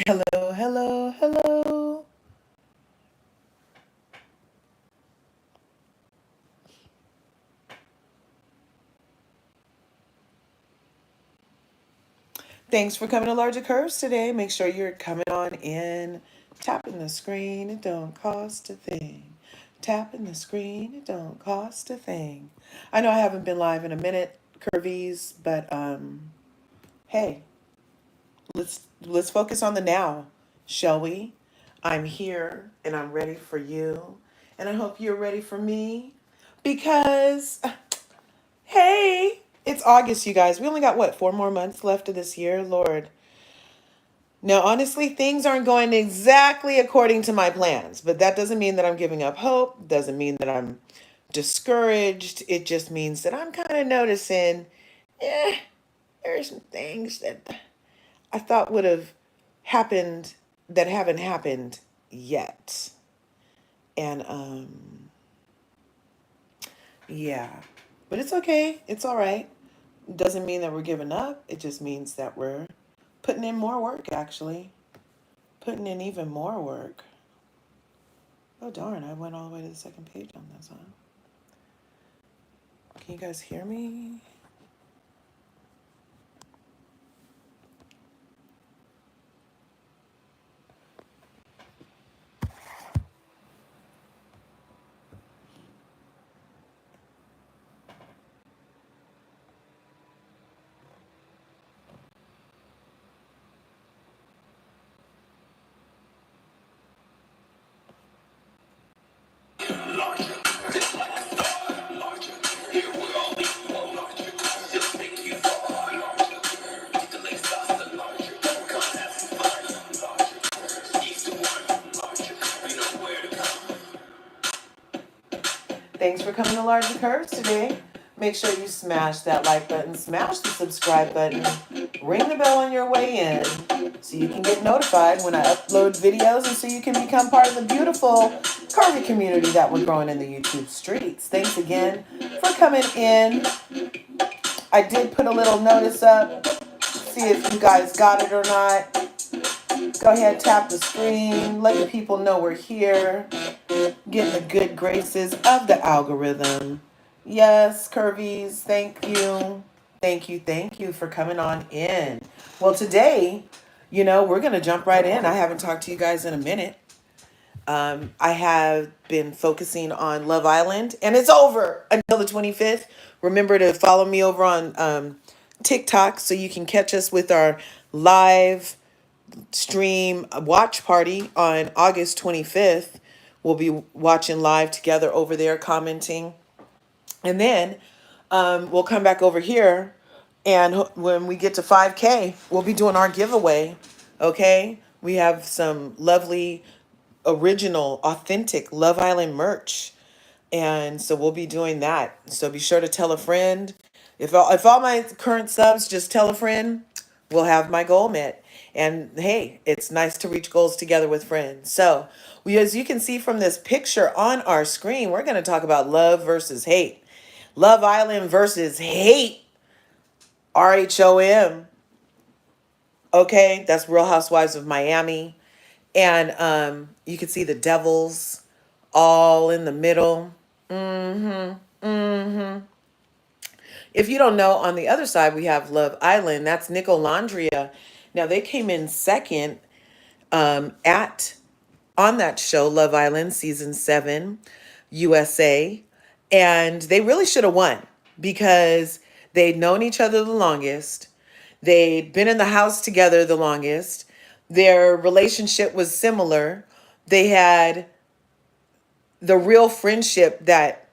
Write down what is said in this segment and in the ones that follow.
Hello, hello, hello. Thanks for coming to LRGA Curves today. Make sure you're coming on in, tapping the screen. It don't cost a thing. Tapping the screen. It don't cost a thing. I know I haven't been live in a minute, Curvies, but hey, let's focus on the now, shall we? I'm here and I'm ready for you, and I hope you're ready for me because hey, it's August, you guys. We only got what, 4 more months left of this year, Lord. Now, honestly, things aren't going exactly according to my plans, but that doesn't mean that I'm giving up hope. Doesn't mean that I'm discouraged. It just means that I'm kind of noticing, there are some things that I thought would have happened that haven't happened yet. And yeah. But it's okay. It's all right. Doesn't mean that we're giving up. It just means that we're putting in more work, actually. Putting in even more work. Oh, darn, I went all the way to the second page on this, huh? Can you guys hear me? Thanks for coming to LRGA Curves today. Make sure you smash that like button, smash the subscribe button, ring the bell on your way in so you can get notified when I upload videos and so you can become part of the beautiful curvy community that we're growing in the YouTube streets. Thanks again for coming in. I did put a little notice up. See if you guys got it or not. Go ahead, tap the screen, let the people know we're here. Get the good graces of the algorithm. Yes, Curvies, thank you. Thank you for coming on in. Well, today, we're going to jump right in. I haven't talked to you guys in a minute. I have been focusing on Love Island, and it's over until the 25th. Remember to follow me over on TikTok so you can catch us with our live stream watch party on August 25th. We'll be watching live together over there, commenting. And then we'll come back over here. And when we get to 5K, we'll be doing our giveaway. Okay? We have some lovely, original, authentic Love Island merch. And so we'll be doing that. So be sure to tell a friend. If all my current subs just tell a friend, we'll have my goal met. And hey, it's nice to reach goals together with friends. So as you can see from this picture on our screen, we're going to talk about love versus hate. Love Island versus hate. RHOM. Okay, that's Real Housewives of Miami. And you can see the devils all in the middle. If you don't know, on the other side, we have Love Island. That's Nicolandria. Now, they came in second at on that show, Love Island, season 7, USA. And they really should have won because they'd known each other the longest. They'd been in the house together the longest. Their relationship was similar. They had the real friendship that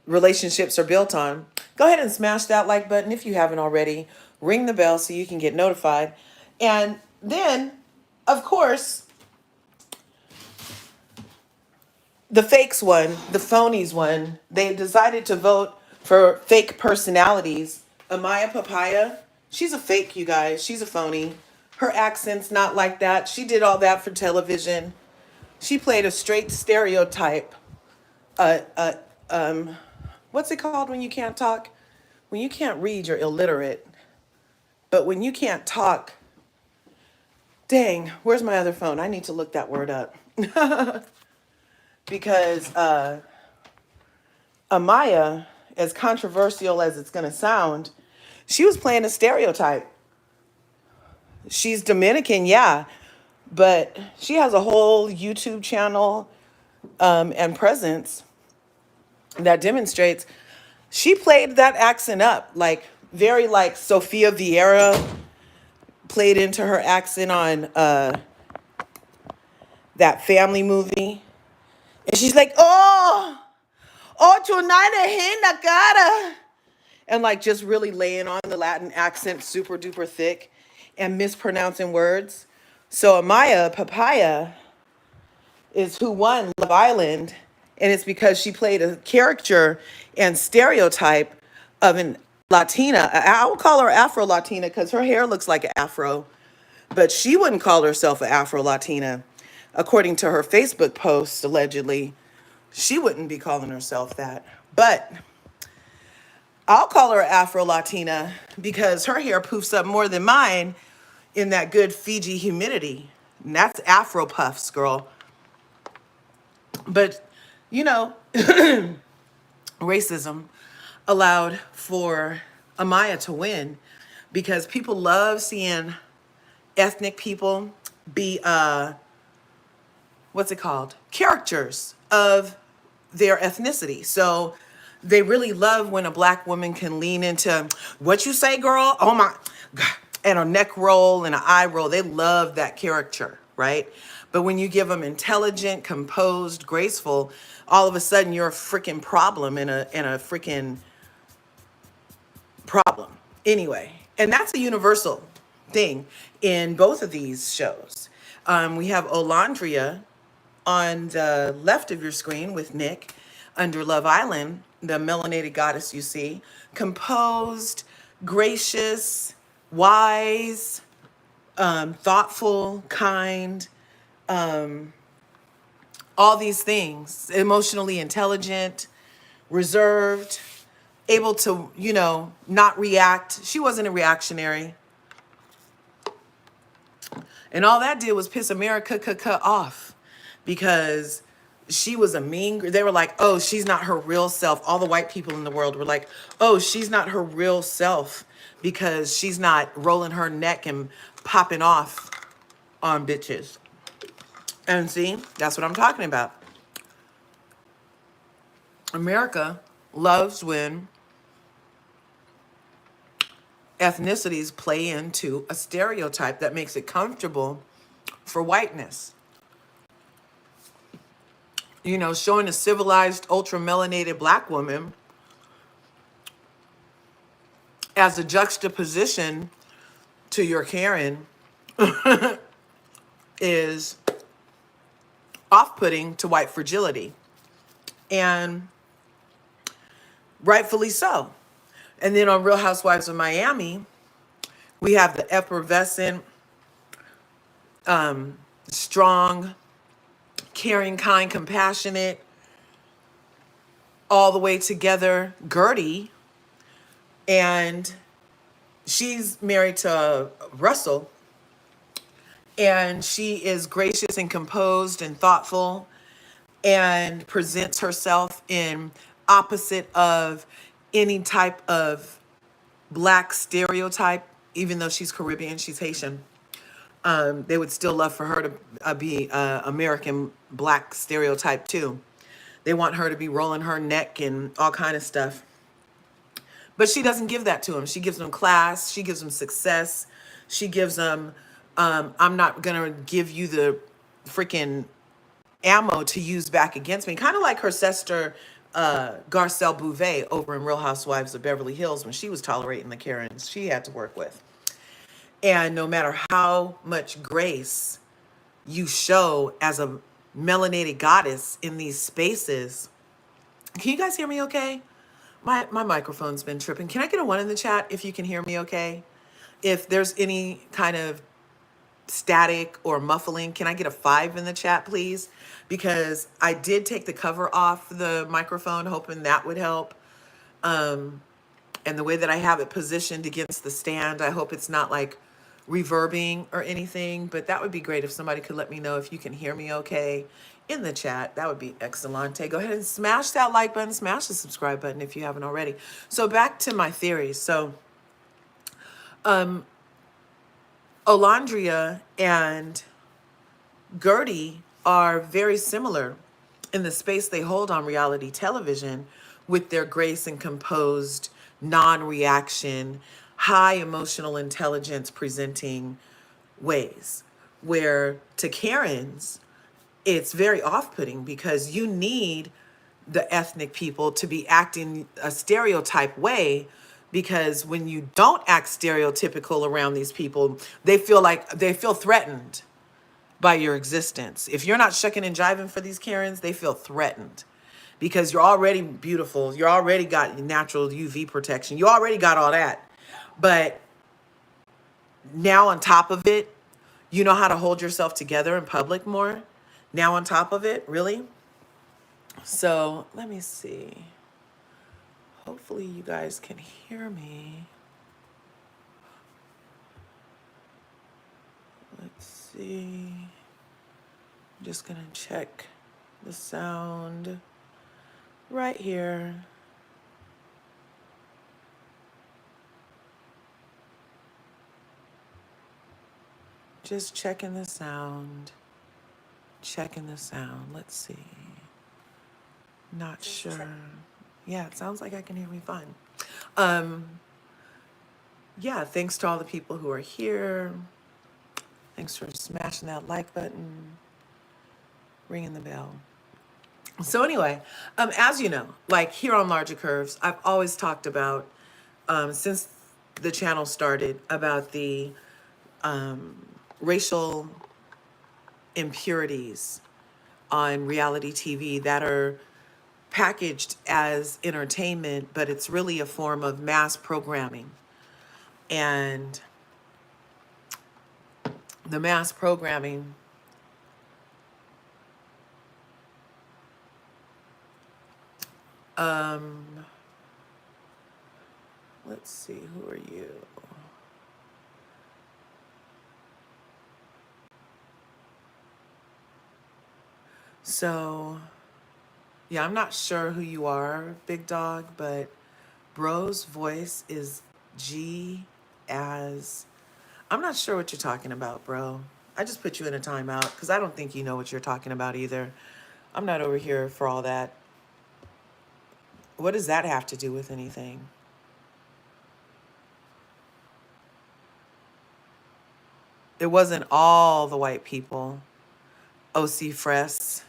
relationships are built on. Go ahead and smash that like button if you haven't already. Ring the bell so you can get notified. And then, of course, the fakes one, the phonies one, they decided to vote for fake personalities. Amaya Papaya, she's a fake, you guys. She's a phony. Her accent's not like that. She did all that for television. She played a straight stereotype. Uh, uh, um, what's it called when you can't talk? When you can't read, you're illiterate. But when you can't talk, Dang, where's my other phone? I need to look that word up. Because Amaya, as controversial as it's going to sound, she was playing a stereotype. She's Dominican, yeah, but she has a whole YouTube channel and presence that demonstrates she played that accent up, like very like Sofia Vieira played into her accent on that family movie. And she's like, oh, tonight in la cara. And like just really laying on the Latin accent super duper thick and mispronouncing words. So Amaya Papaya is who won Love Island. And it's because she played a character and stereotype of an Latina. I would call her Afro Latina because her hair looks like an Afro, but she wouldn't call herself an Afro Latina. According to her Facebook post, allegedly, she wouldn't be calling herself that. But I'll call her Afro Latina because her hair poofs up more than mine in that good Fiji humidity. And that's Afro puffs, girl. But, you know, racism allowed for Amaya to win because people love seeing ethnic people be, what's it called? Characters of their ethnicity. So they really love when a black woman can lean into, what you say, girl? Oh my God. And a neck roll and an eye roll. They love that character, right? But when you give them intelligent, composed, graceful, all of a sudden you're a freaking problem and a freaking problem. Anyway, and that's a universal thing in both of these shows. We have Olandria on the left of your screen with Nick under Love Island, the melanated goddess you see, composed, gracious, wise, thoughtful, kind, all these things, emotionally intelligent, reserved, able to, you know, not react. She wasn't a reactionary. And all that did was piss America off because she was a mean, they were like, oh, she's not her real self. All the white people in the world were like, oh, she's not her real self because she's not rolling her neck and popping off on bitches. And see, that's what I'm talking about. America loves when ethnicities play into a stereotype that makes it comfortable for whiteness. You know, showing a civilized, ultra-melanated black woman as a juxtaposition to your Karen is off-putting to white fragility. And rightfully so. And then on Real Housewives of Miami, we have the effervescent, strong, caring, kind, compassionate, all the way together, Gertie. And she's married to Russell. And she is gracious and composed and thoughtful and presents herself in opposite of any type of black stereotype, even though she's Caribbean, she's Haitian. They would still love for her to be American black stereotype too. They want her to be rolling her neck and all kind of stuff. But she doesn't give that to them. She gives them class. She gives them success. She gives them, I'm not going to give you the freaking ammo to use back against me. Kind of like her sister, Garcelle Bouvet over in Real Housewives of Beverly Hills when she was tolerating the Karens she had to work with. And no matter how much grace you show as a melanated goddess in these spaces, can you guys hear me okay? My microphone's been tripping. Can I get a 1 in the chat if you can hear me okay? If there's any kind of static or muffling, can I get a 5 in the chat, please? Because I did take the cover off the microphone, hoping that would help. And the way that I have it positioned against the stand, I hope it's not like reverbing or anything, but that would be great if somebody could let me know if you can hear me okay in the chat. That would be excellent. Go ahead and smash that like button, smash the subscribe button if you haven't already. So back to my theories. So Olandria and Gertie are very similar in the space they hold on reality television with their grace and composed, non-reaction, high emotional intelligence presenting ways. Where to Karen's, it's very off-putting because you need the ethnic people to be acting a stereotype way, because when you don't act stereotypical around these people, they feel threatened by your existence. If you're not shucking and jiving for these Karens, they feel threatened because you're already beautiful. You already got natural UV protection. You already got all that. But now on top of it, you know how to hold yourself together in public more. Now on top of it, really? So let me see. Hopefully you guys can hear me. Let's see. I'm just gonna check the sound right here. Just checking the sound. Checking the sound. Let's see. Not sure. Yeah, it sounds like I can hear me fine. Yeah, thanks to all the people who are here. Thanks for smashing that like button, ringing the bell. So anyway, as you know, like here on LRGA Curves, I've always talked about, since the channel started, about the racial impurities on reality TV that are packaged as entertainment, but it's really a form of mass programming. And the mass programming let's see, who are you? So, yeah, I'm not sure who you are, big dog, but bro's voice is G as... I'm not sure what you're talking about, bro. I just put you in a timeout because I don't think you know what you're talking about either. I'm not over here for all that. What does that have to do with anything? It wasn't all the white people. OC Fress.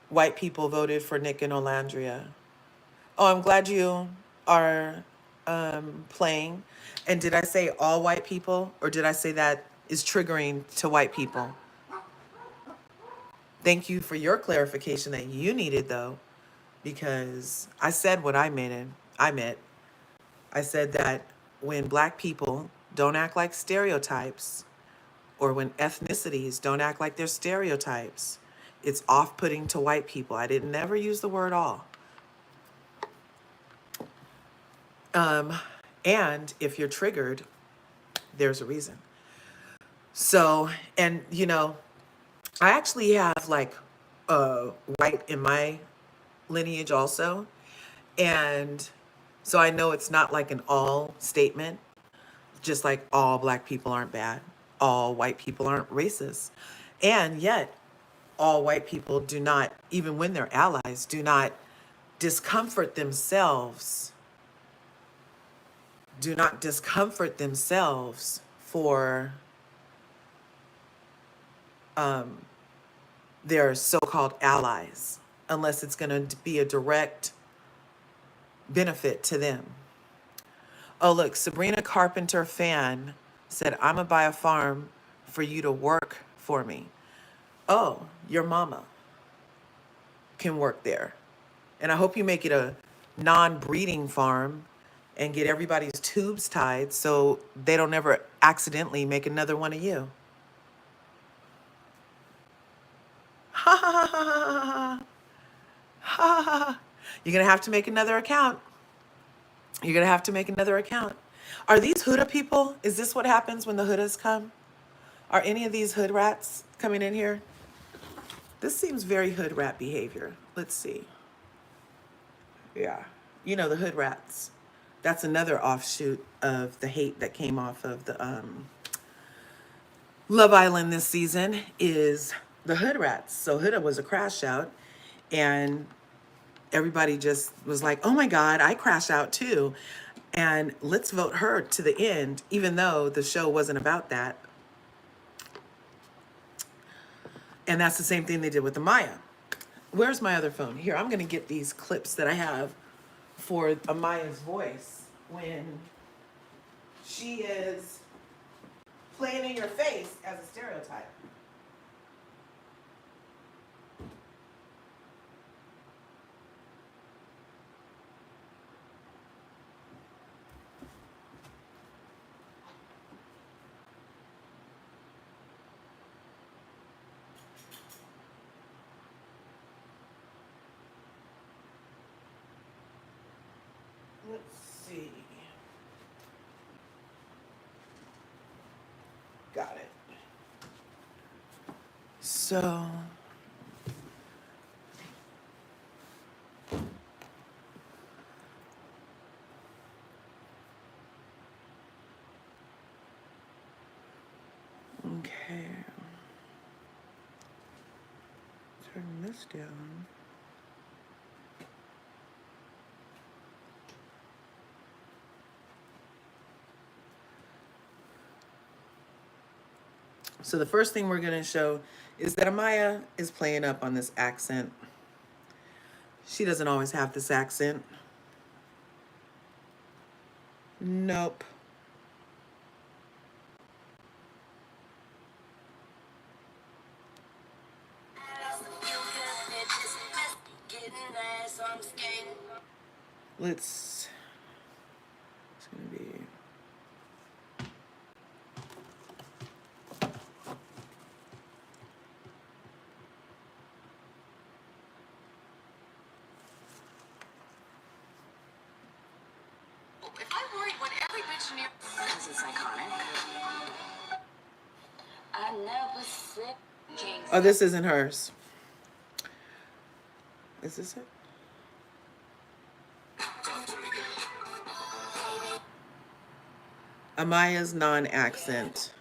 White people voted for Nick and Olandria. Oh, I'm glad you are playing. And did I say all white people, or did I say that is triggering to white people? Thank you for your clarification that you needed, though, because I said what I meant. I said that when black people don't act like stereotypes, or when ethnicities don't act like they're stereotypes, it's off-putting to white people. I didn't never use the word all. And if you're triggered, there's a reason. So, and you know, I actually have like white in my lineage also. And so I know it's not like an all statement, just like all black people aren't bad, all white people aren't racist. And yet, all white people do not, even when they're allies, do not discomfort themselves, for their so-called allies, unless it's going to be a direct benefit to them. Oh, look, Sabrina Carpenter fan said, I'm going to buy a farm for you to work for me. Oh, your mama can work there. And I hope you make it a non-breeding farm and get everybody's tubes tied so they don't ever accidentally make another one of you. Ha ha ha ha ha ha ha. You're going to have to make another account. You're going to have to make another account. Are these Huda people? Is this what happens when the Hudas come? Are any of these hood rats coming in here? This seems very hood rat behavior. Let's see. Yeah. You know, the hood rats. That's another offshoot of the hate that came off of the Love Island this season is the hood rats. So Huda was a crash out, and everybody just was like, oh my God, I crash out too. And let's vote her to the end, even though the show wasn't about that. And that's the same thing they did with the Maya. Where's my other phone? Here, I'm going to get these clips that I have for Amaya's voice when she is playing in your face as a stereotype. Let's see. Got it. So, okay. Turn this down. So the first thing we're going to show is that Amaya is playing up on this accent. She doesn't always have this accent. Nope. It's going to be... If I worried when every bitch knew, because it's iconic. I never slip. Oh, this isn't hers. Is this it? Amaya's non-accent.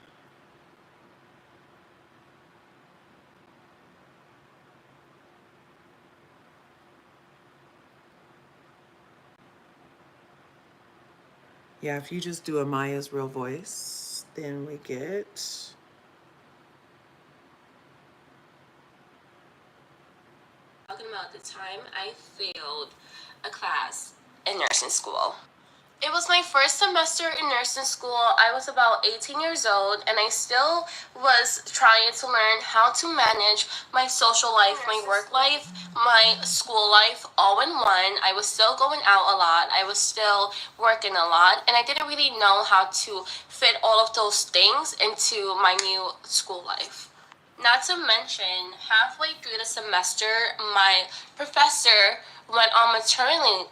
Yeah, if you just do Amaya's real voice, then we get... Talking about the time I failed a class in nursing school. It was my first semester in nursing school. I was about 18 years old, and I still was trying to learn how to manage my social life, my work life, my school life, all in one. I was still going out a lot. I was still working a lot, and I didn't really know how to fit all of those things into my new school life. Not to mention, halfway through the semester, my professor went on maternity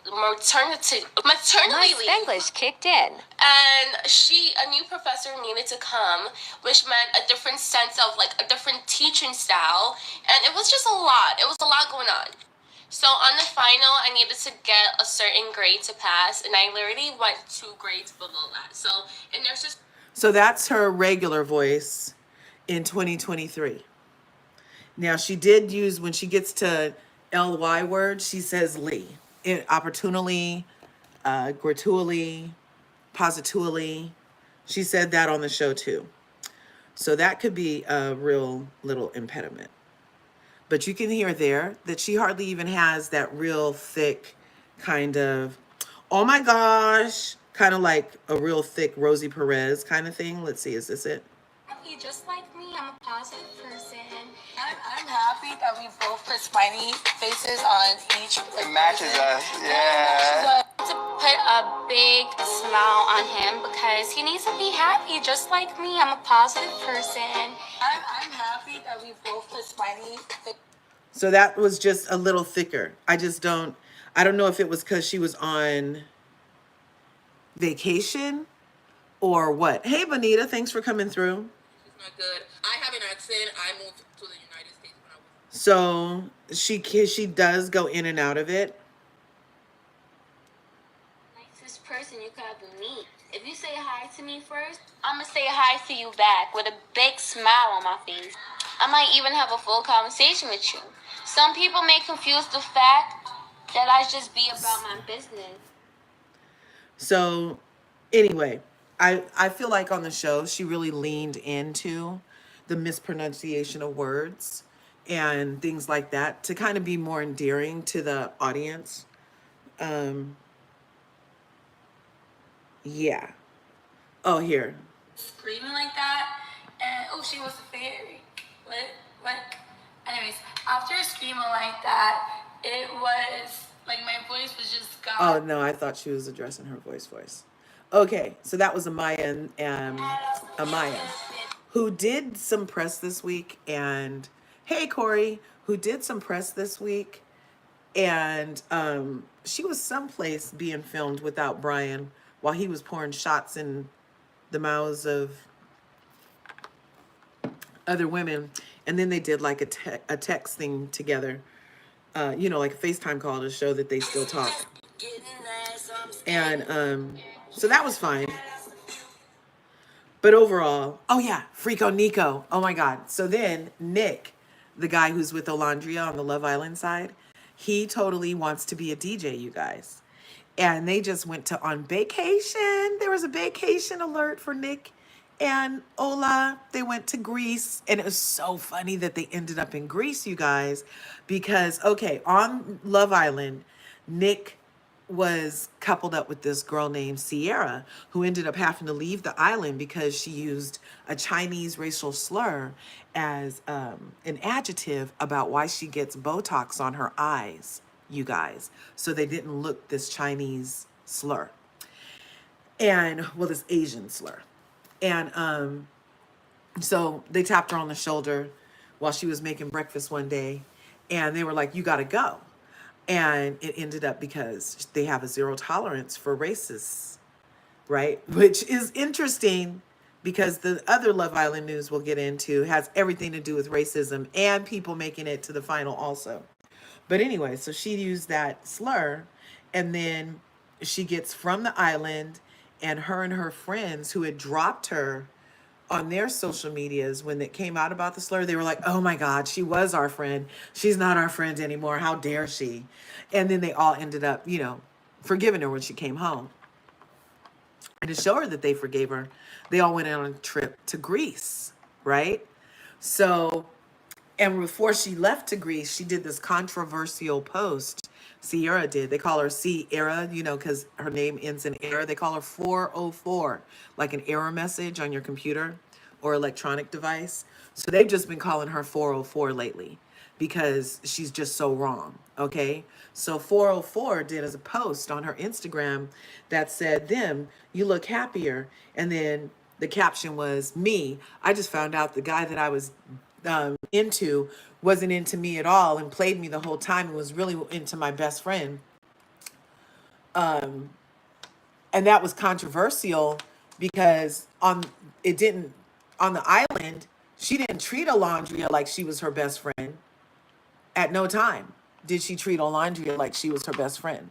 leave. English kicked in. And a new professor needed to come, which meant a different sense of, like, a different teaching style. And it was just a lot. It was a lot going on. So on the final, I needed to get a certain grade to pass, and I literally went 2 grades below that. So that's her regular voice in 2023. Now, she did use, when she gets to ly words, she says ly. Opportunely, gratuitously, positively. She said that on the show too. So that could be a real little impediment. But you can hear there that she hardly even has that real thick kind of, oh my gosh, kind of like a real thick Rosie Perez kind of thing. Let's see, is this it? Just like me, I'm a positive person. I'm happy that we both put smiley faces on each. It matches us, yeah. To put a big smile on him because he needs to be happy just like me. I'm a positive person. I'm happy that we both put smiley faces. So that was just a little thicker. I don't know if it was because she was on vacation or what? Hey, Bonita, thanks for coming through. It's not good. I have an accent. I moved to the United States when I was. So she does go in and out of it. Nicest person you could ever meet. If you say hi to me first, I'ma say hi to you back with a big smile on my face. I might even have a full conversation with you. Some people may confuse the fact that I just be about my business. So anyway, I feel like on the show she really leaned into the mispronunciation of words and things like that to kind of be more endearing to the audience. Yeah. Oh, here. Screaming like that, and oh, she was a fairy. What? Anyways, after screaming like that, it was like my voice was just gone. Oh no, I thought she was addressing her voice. Okay, so that was Amaya and Amaya, who did some press this week, and hey Corey, who did some press this week, and she was someplace being filmed without Brian while he was pouring shots in the mouths of other women, and then they did like a text thing together, like a FaceTime call to show that they still talk, and so that was fine. But overall, oh yeah, Frico Nico. Oh my God. So then Nick, the guy who's with Olandria on the Love Island side, he totally wants to be a DJ, you guys. And they just went on vacation. There was a vacation alert for Nick and Ola. They went to Greece. And it was so funny that they ended up in Greece, you guys, because, okay, on Love Island, Nick was coupled up with this girl named Sierra, who ended up having to leave the island because she used a Chinese racial slur as an adjective about why she gets Botox on her eyes, you guys. So they didn't look this Chinese slur. And, well, this Asian slur. And so they tapped her on the shoulder while she was making breakfast one day. And they were like, you got to go. And it ended up because they have a zero tolerance for racists, right? Which is interesting because the other Love Island news we'll get into has everything to do with racism and people making it to the final also. But anyway, so she used that slur, and then she gets from the island, and her friends who had dropped her on their social medias when it came out about the slur, they were like, oh my God, she was our friend. She's not our friend anymore. How dare she? And then they all ended up, forgiving her when she came home. And to show her that they forgave her, they all went on a trip to Greece, right? So, and before she left to Greece, she did this controversial post. Sierra did. They call her Sierra, because her name ends in error. They call her 404, like an error message on your computer or electronic device. So they've just been calling her 404 lately because she's just so wrong, okay? So 404 did as a post on her Instagram that said, them, you look happier. And then the caption was, me, I just found out the guy that I was into wasn't into me at all and played me the whole time and was really into my best friend. And that was controversial because on the island, she didn't treat Alondria like she was her best friend. At no time did she treat Alondria like she was her best friend,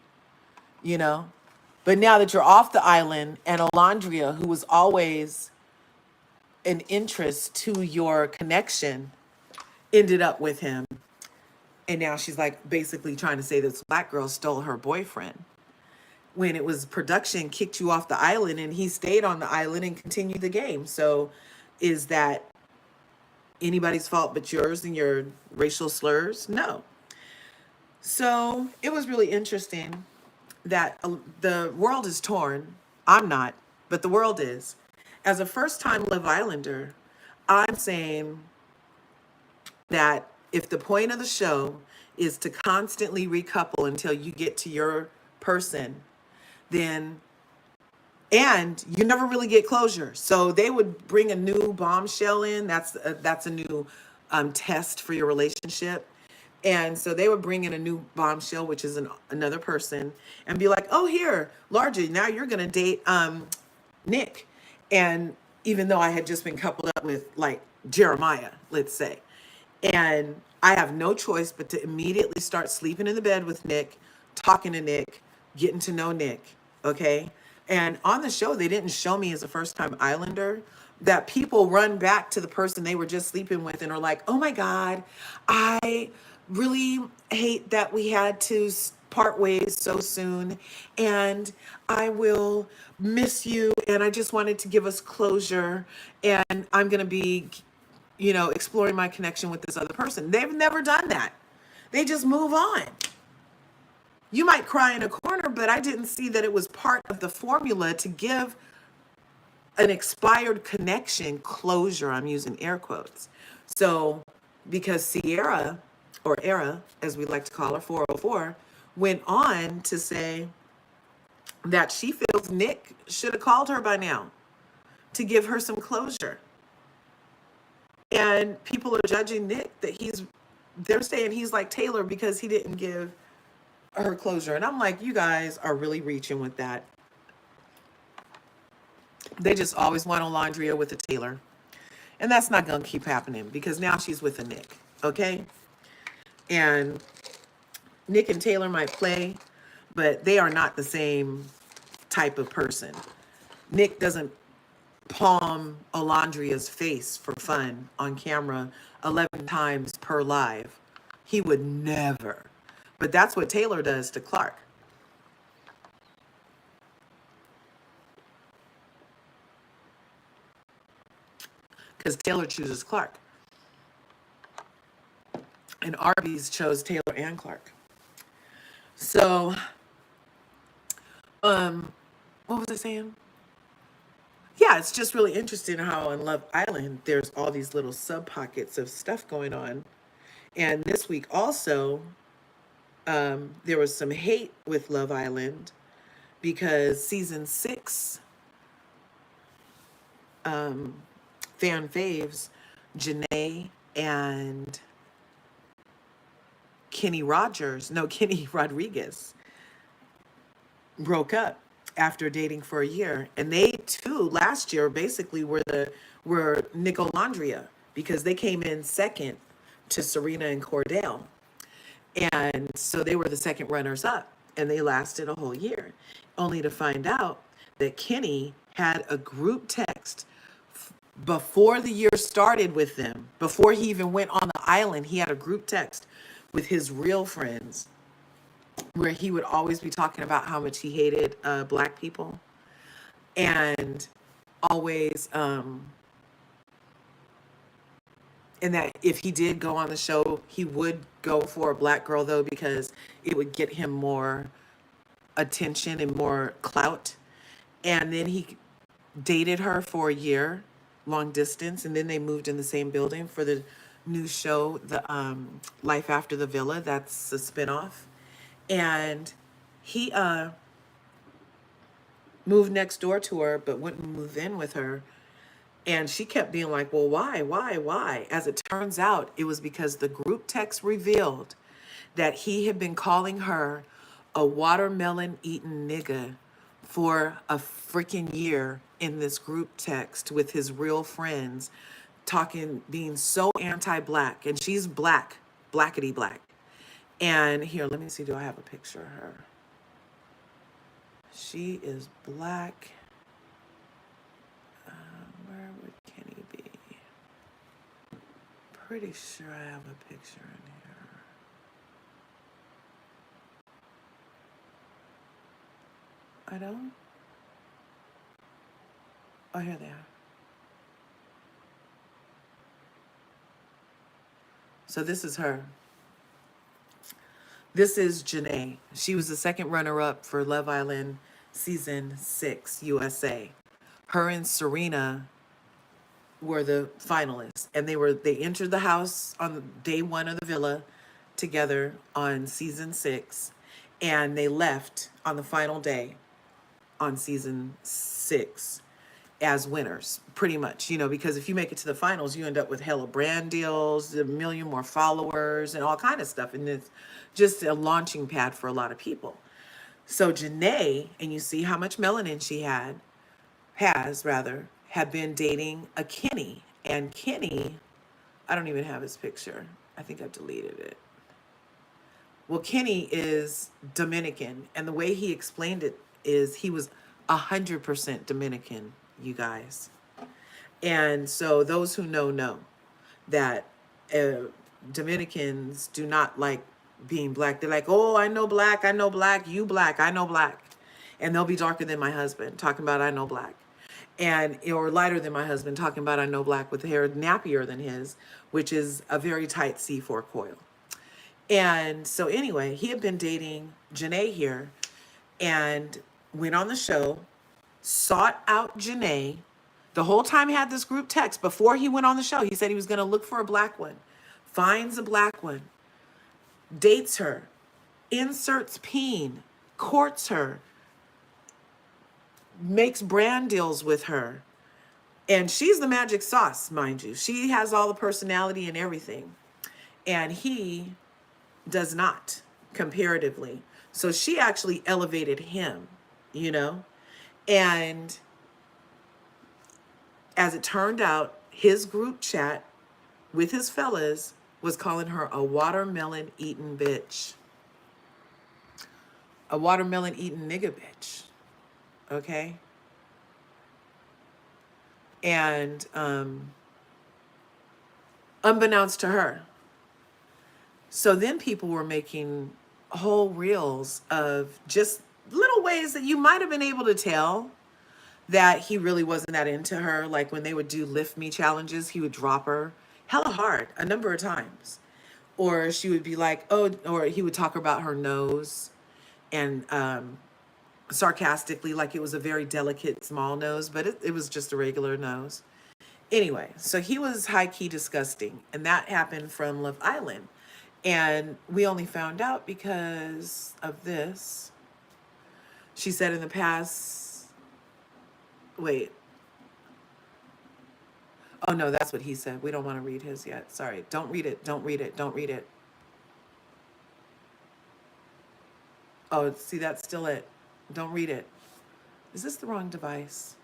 But now that you're off the island, and Alondria, who was always an interest to your connection, ended up with him. And now she's like basically trying to say this black girl stole her boyfriend. When it was production kicked you off the island and he stayed on the island and continued the game. So is that anybody's fault but yours and your racial slurs? No. So it was really interesting that the world is torn. I'm not, but the world is. As a first-time Love Islander, I'm saying that if the point of the show is to constantly recouple until you get to your person, then, and you never really get closure. So they would bring a new bombshell in. That's a new test for your relationship. And so they would bring in a new bombshell, which is another person, and be like, oh, here, LRGA, now you're going to date Nick. And even though I had just been coupled up with like Jeremiah, let's say, and I have no choice but to immediately start sleeping in the bed with Nick, talking to Nick, getting to know Nick. Okay. And on the show, they didn't show me as a first time Islander, that people run back to the person they were just sleeping with and are like, oh my God, I really hate that we had to part ways so soon. And I will miss you. And I just wanted to give us closure. And I'm going to be, exploring my connection with this other person. They've never done that. They just move on. You might cry in a corner, but I didn't see that it was part of the formula to give an expired connection closure. I'm using air quotes. So, because Sierra, or Era, as we like to call her, 404, went on to say that she feels Nick should have called her by now to give her some closure. And people are judging Nick that they're saying he's like Taylor because he didn't give her closure. And I'm like, you guys are really reaching with that. They just always want Alondria with a Taylor. And that's not going to keep happening because now she's with a Nick. Okay? And Nick and Taylor might play, but they are not the same type of person. Nick doesn't palm Alondria's face for fun on camera 11 times per live. He would never. But that's what Taylor does to Clark. Because Taylor chooses Clark. And Arby's chose Taylor and Clark. So, what was I saying? Yeah, it's just really interesting how on Love Island, there's all these little sub-pockets of stuff going on. And this week also, there was some hate with Love Island because season 6 fan faves, Janae and Kenny Rodriguez broke up after dating for a year. And they too, last year, basically were Nicolandria because they came in second to Serena and Cordell. And so they were the second runners up and they lasted a whole year, only to find out that Kenny had a group text before the year started with them, before he even went on the island. He had a group text with his real friends where he would always be talking about how much he hated Black people, and always and that if he did go on the show, he would go for a Black girl though, because it would get him more attention and more clout. And then he dated her for a year, long distance, and then they moved in the same building for the new show, the Life After the Villa. That's a spinoff. And he moved next door to her, but wouldn't move in with her. And she kept being like, well, why? As it turns out, it was because the group text revealed that he had been calling her a watermelon-eating nigga for a freaking year in this group text with his real friends, talking, being so anti-Black. And she's Black, blackety black. And here, let me see, do I have a picture of her? She is Black. Where would Kenny be? Pretty sure I have a picture in here. I don't? Oh, here they are. So this is her. This is Janae. She was the second runner-up for Love Island season 6 USA. Her and Serena were the finalists, and they entered the house on day 1 of the villa together on season 6, and they left on the final day on season 6 as winners, pretty much, because if you make it to the finals, you end up with hella brand deals, a million more followers, and all kind of stuff, and it's just a launching pad for a lot of people. So Janae, and you see how much melanin she has, had been dating a Kenny. And Kenny, I don't even have his picture. I think I deleted it. Well, Kenny is Dominican. And the way he explained it is he was 100% Dominican, you guys. And so those who know that Dominicans do not like being black. They're like, oh, I know black, you black, I know black. And they'll be darker than my husband, talking about I know black. And or lighter than my husband, talking about I know black, with the hair nappier than his, which is a very tight C4 coil. And so anyway, he had been dating Janae here and went on the show, sought out Janae. The whole time he had this group text before he went on the show. He said he was going to look for a black one, finds a black one, dates her, inserts peen, courts her, makes brand deals with her. And she's the magic sauce, mind you. She has all the personality and everything. And he does not, comparatively. So she actually elevated him, you know? And as it turned out, his group chat with his fellas was calling her a watermelon eating bitch. A watermelon eating nigga bitch. Okay? And unbeknownst to her. So then people were making whole reels of just little ways that you might have been able to tell that he really wasn't that into her. Like when they would do lift me challenges, he would drop her hella hard a number of times. Or she would be like, oh, or he would talk about her nose and sarcastically, like it was a very delicate small nose, but it was just a regular nose. Anyway, so he was high-key disgusting, and that happened from Love Island. And we only found out because of this. She said in the past, wait. Oh no, that's what he said. We don't want to read his yet. Sorry. Don't read it. Don't read it. Don't read it. Oh, see, that's still it. Don't read it. Is this the wrong device?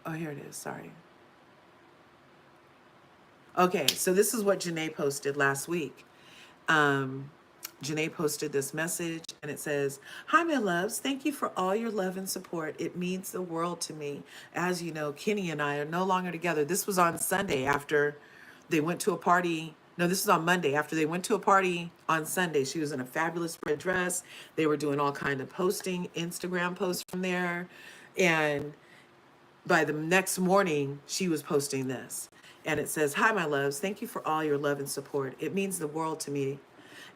Oh, here it is. Sorry. Okay, so this is what Janae posted last week. Janae posted this message and it says, hi, my loves. Thank you for all your love and support. It means the world to me. As you know, Kenny and I are no longer together. This was on Sunday after they went to a party. No, this is on Monday after they went to a party on Sunday. She was in a fabulous red dress. They were doing all kind of posting, Instagram posts from there. And by the next morning, she was posting this. And it says, hi, my loves. Thank you for all your love and support. It means the world to me.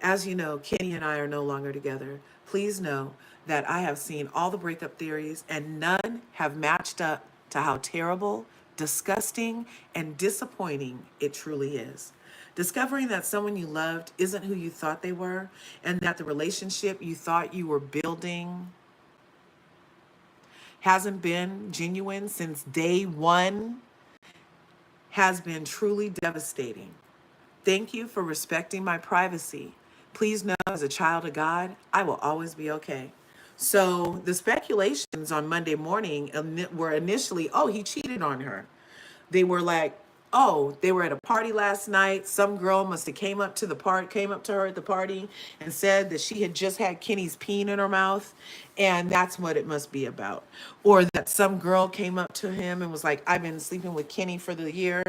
As you know, Kenny and I are no longer together. Please know that I have seen all the breakup theories and none have matched up to how terrible, disgusting, and disappointing it truly is. Discovering that someone you loved isn't who you thought they were, and that the relationship you thought you were building hasn't been genuine since day one has been truly devastating. Thank you for respecting my privacy. Please know, as a child of God, I will always be okay. So the speculations on Monday morning were initially, oh, he cheated on her. They were like, oh, they were at a party last night. Some girl must have came up to her at the party and said that she had just had Kenny's peen in her mouth, and that's what it must be about. Or that some girl came up to him and was like, I've been sleeping with Kenny for the year,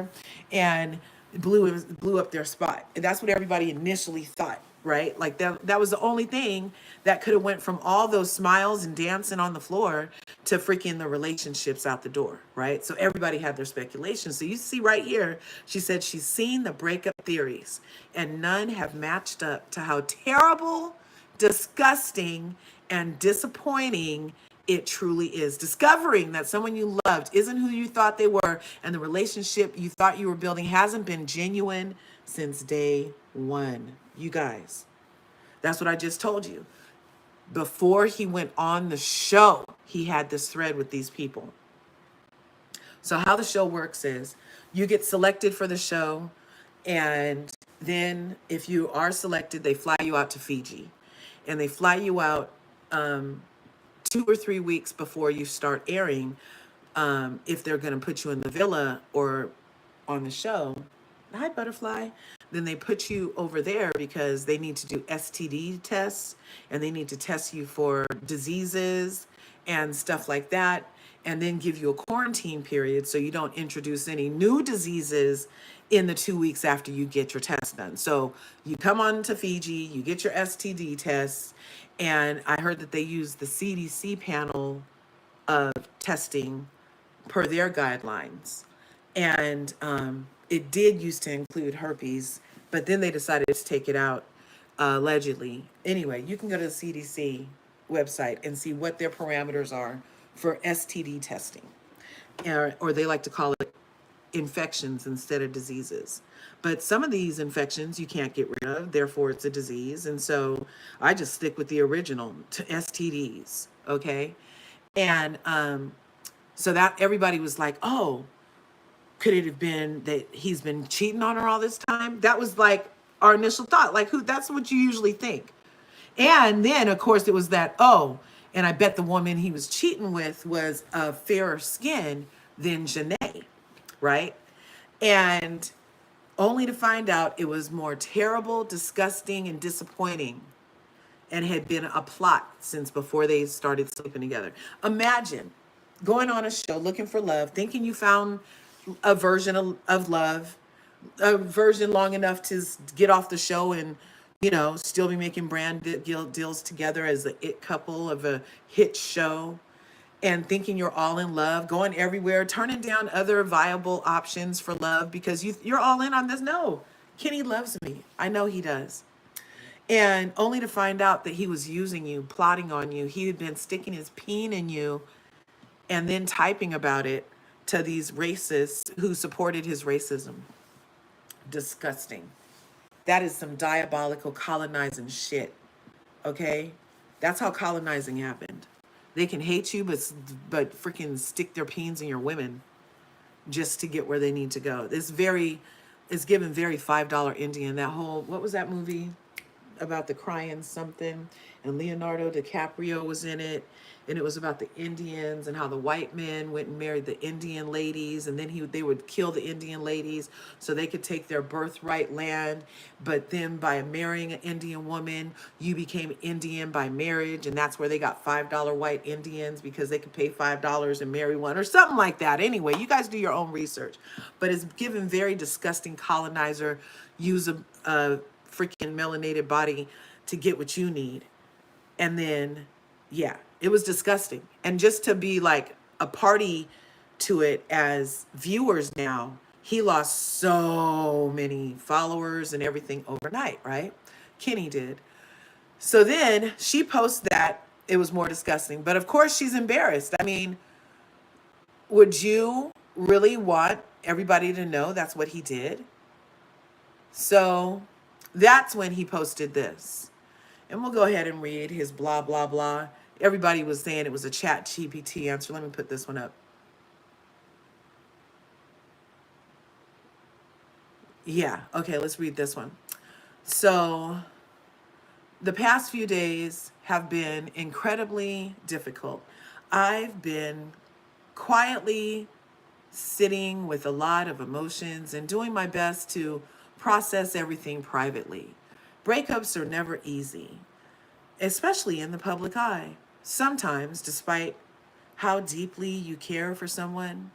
and blew up their spot. And that's what everybody initially thought, right? Like that was the only thing that could have went from all those smiles and dancing on the floor to freaking the relationships out the door, right? So everybody had their speculation. So you see right here, she said she's seen the breakup theories and none have matched up to how terrible, disgusting, and disappointing it truly is. Discovering that someone you loved isn't who you thought they were, and the relationship you thought you were building hasn't been genuine since day one. You guys, that's what I just told you. Before he went on the show, he had this thread with these people. So how the show works is you get selected for the show, and then if you are selected, they fly you out to Fiji, and they fly you out 2 or 3 weeks before you start airing, if they're going to put you in the villa or on the show, hi butterfly, then they put you over there because they need to do STD tests and they need to test you for diseases and stuff like that, and then give you a quarantine period so you don't introduce any new diseases in the 2 weeks after you get your test done. So you come on to Fiji, you get your STD tests, and I heard that they use the CDC panel of testing per their guidelines. And it did used to include herpes, but then they decided to take it out, allegedly. Anyway, you can go to the CDC website and see what their parameters are for STD testing, or they like to call it infections instead of diseases. But some of these infections you can't get rid of, therefore it's a disease. And so I just stick with the original to STDs, okay? And so that everybody was like, oh, could it have been that he's been cheating on her all this time? That was like our initial thought. Like, who? That's what you usually think. And then, of course, it was that, oh, and I bet the woman he was cheating with was a fairer skin than Janae, right? And only to find out it was more terrible, disgusting, and disappointing, and had been a plot since before they started sleeping together. Imagine going on a show looking for love, thinking you found a version of love, a version long enough to get off the show and, you know, still be making brand deals together as the it couple of a hit show, and thinking you're all in love, going everywhere, turning down other viable options for love because you're all in on this. No, Kenny loves me. I know he does. And only to find out that he was using you, plotting on you. He had been sticking his peen in you and then typing about it to these racists who supported his racism. Disgusting. That is some diabolical colonizing shit. Okay? That's how colonizing happened. They can hate you, but freaking stick their peens in your women just to get where they need to go. It's given very $5 Indian. That whole, what was that movie about the crying something? And Leonardo DiCaprio was in it. And it was about the Indians and how the white men went and married the Indian ladies, and then they would kill the Indian ladies so they could take their birthright land. But then by marrying an Indian woman, you became Indian by marriage, and that's where they got $5 white Indians because they could pay $5 and marry one or something like that. Anyway, you guys do your own research. But it's given very disgusting colonizer, use a freaking melanated body to get what you need. And then, yeah, it was disgusting. And just to be like a party to it as viewers now, he lost so many followers and everything overnight, right? Kenny did. So then she posts that. It was more disgusting. But of course she's embarrassed. I mean, would you really want everybody to know that's what he did? So that's when he posted this. And we'll go ahead and read his blah, blah, blah. Everybody was saying it was a chat GPT answer. Let me put this one up. Yeah, okay, let's read this one. So the past few days have been incredibly difficult. I've been quietly sitting with a lot of emotions and doing my best to process everything privately. Breakups are never easy, especially in the public eye. Sometimes, despite how deeply you care for someone,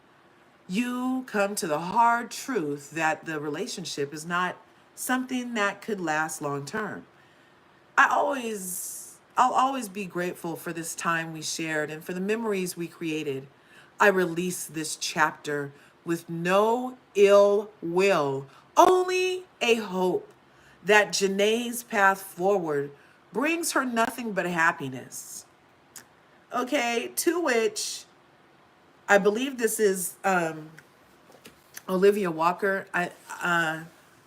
you come to the hard truth that the relationship is not something that could last long term. I'll always be grateful for this time we shared and for the memories we created. I release this chapter with no ill will, only a hope that Janae's path forward brings her nothing but happiness. Okay, to which I believe this is Olivia Walker.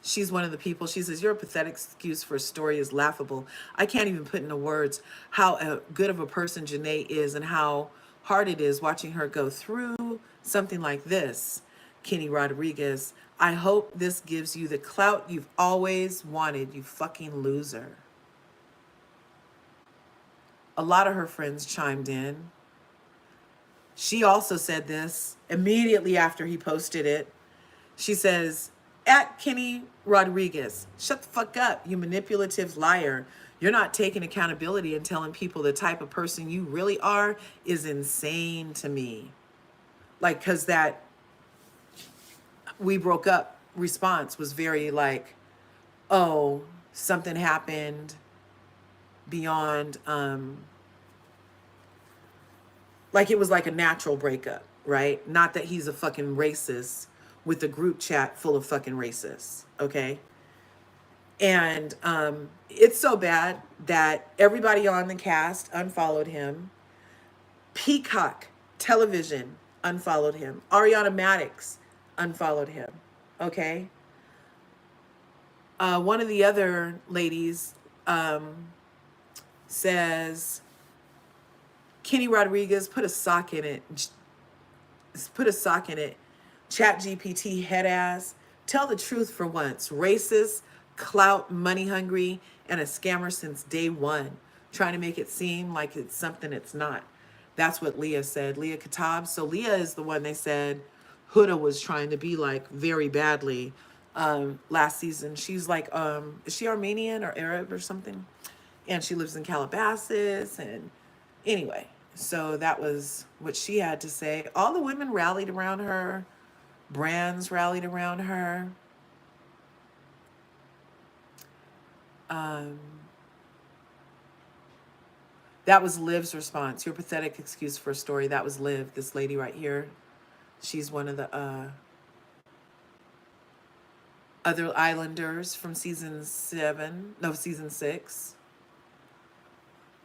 She's one of the people. She says, your pathetic excuse for a story is laughable. I can't even put into words how good of a person Janae is and how hard it is watching her go through something like this. Kenny Rodriguez, I hope this gives you the clout you've always wanted, you fucking loser. a lot of her friends chimed in. She also said this immediately after he posted it. She says, at Kenny Rodriguez, shut the fuck up, you manipulative liar. You're not taking accountability and telling people the type of person you really are is insane to me. Like, because that we broke up response was very like, oh, something happened beyond, like it was like a natural breakup, right? Not that he's a fucking racist with a group chat full of fucking racists, okay? And it's so bad that everybody on the cast unfollowed him. Peacock Television unfollowed him. Ariana Madix unfollowed him, okay? One of the other ladies says, Kenny Rodriguez, put a sock in it. Put a sock in it. Chat GPT head ass. Tell the truth for once. Racist, clout, money hungry, and a scammer since day one. Trying to make it seem like it's something it's not. That's what Leah said. Leah Katab. So Leah is the one they said Huda was trying to be like very badly last season. She's like, is she Armenian or Arab or something? And she lives in Calabasas. And anyway, so that was what she had to say. All the women rallied around her. Brands rallied around her. That was Liv's response. Your pathetic excuse for a story. That was Liv, this lady right here. She's one of the other Islanders from season 6.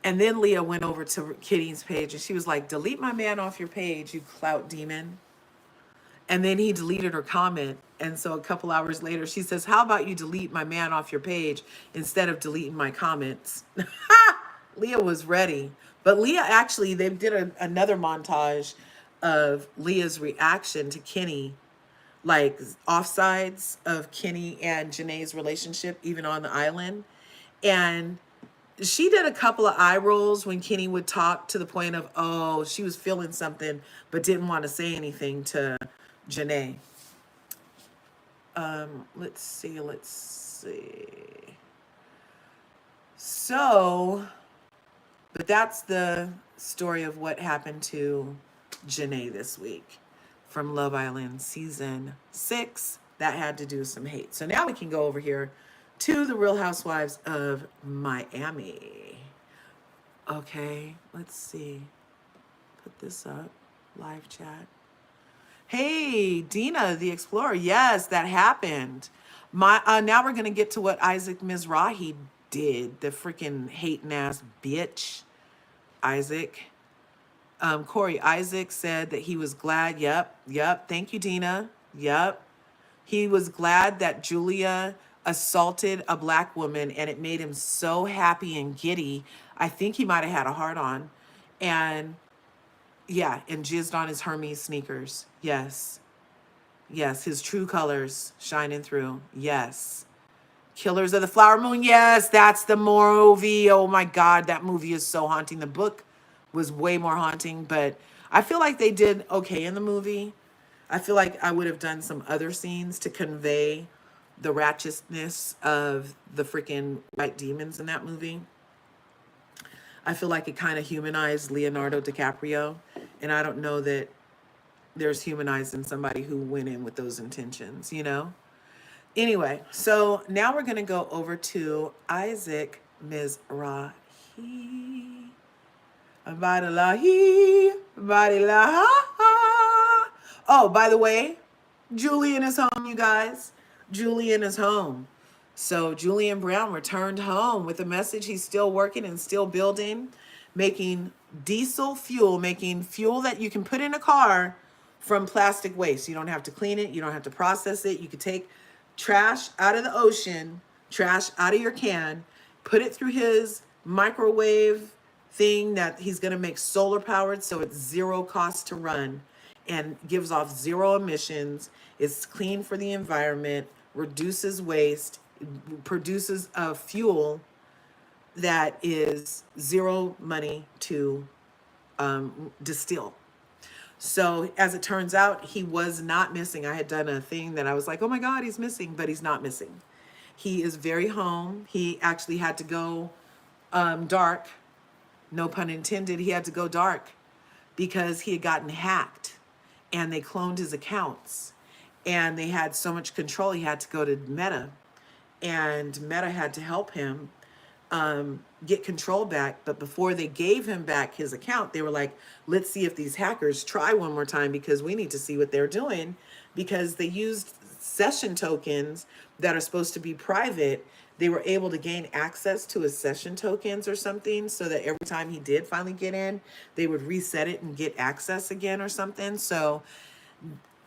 And then Leah went over to Kitty's page and she was like, delete my man off your page, you clout demon. And then he deleted her comment. And so a couple hours later, she says, how about you delete my man off your page instead of deleting my comments? Leah was ready. But Leah actually, they did another montage of Leah's reaction to Kenny, like offsides of Kenny and Janae's relationship, even on the island. And she did a couple of eye rolls when Kenny would talk to the point of, oh, she was feeling something, but didn't want to say anything to Janae. Let's see. So, but that's the story of what happened to Janae this week from Love Island season 6. That had to do with some hate. So now we can go over here to the Real Housewives of Miami. Okay, let's see. Put this up. Live chat. Hey, Dina, the Explorer. Yes, that happened. Now we're going to get to what Isaac Mizrahi did. The freaking hating ass bitch. Isaac. Corey Isaac said that he was glad. Yep. Thank you, Dina. Yep. He was glad that Julia assaulted a black woman and it made him so happy and giddy. I think he might have had a heart on. And yeah, and jizzed on his Hermes sneakers. Yes, his true colors shining through. Yes. Killers of the Flower Moon. Yes, that's the movie. Oh my God, that movie is so haunting. The book was way more haunting, but I feel like they did okay in the movie. I feel like I would have done some other scenes to convey the ratchetness of the freaking white demons in that movie. I feel like it kind of humanized Leonardo DiCaprio, and I don't know that there's humanizing somebody who went in with those intentions, you know? Anyway, so now we're going to go over to Isaac Mizrahi. Oh, by the way, Julian is home, you guys. Julian is home. So Julian Brown returned home with a message. He's still working and still building, making diesel fuel, making fuel that you can put in a car from plastic waste. You don't have to clean it. You don't have to process it. You could take trash out of the ocean, trash out of your can, put it through his microwave thing that he's going to make solar powered, so it's zero cost to run and gives off zero emissions. It's clean for the environment, reduces waste, produces a fuel that is zero money to distill. So as it turns out, he was not missing. I had done a thing that I was like, oh my God, he's missing, but he's not missing. He is very home. He actually had to go dark, no pun intended. He had to go dark because he had gotten hacked and they cloned his accounts and they had so much control. He had to go to Meta, and Meta had to help him get control back. But before they gave him back his account, they were like, let's see if these hackers try one more time because we need to see what they're doing, because they used session tokens that are supposed to be private. They were able to gain access to his session tokens or something, so that every time he did finally get in, they would reset it and get access again or something. So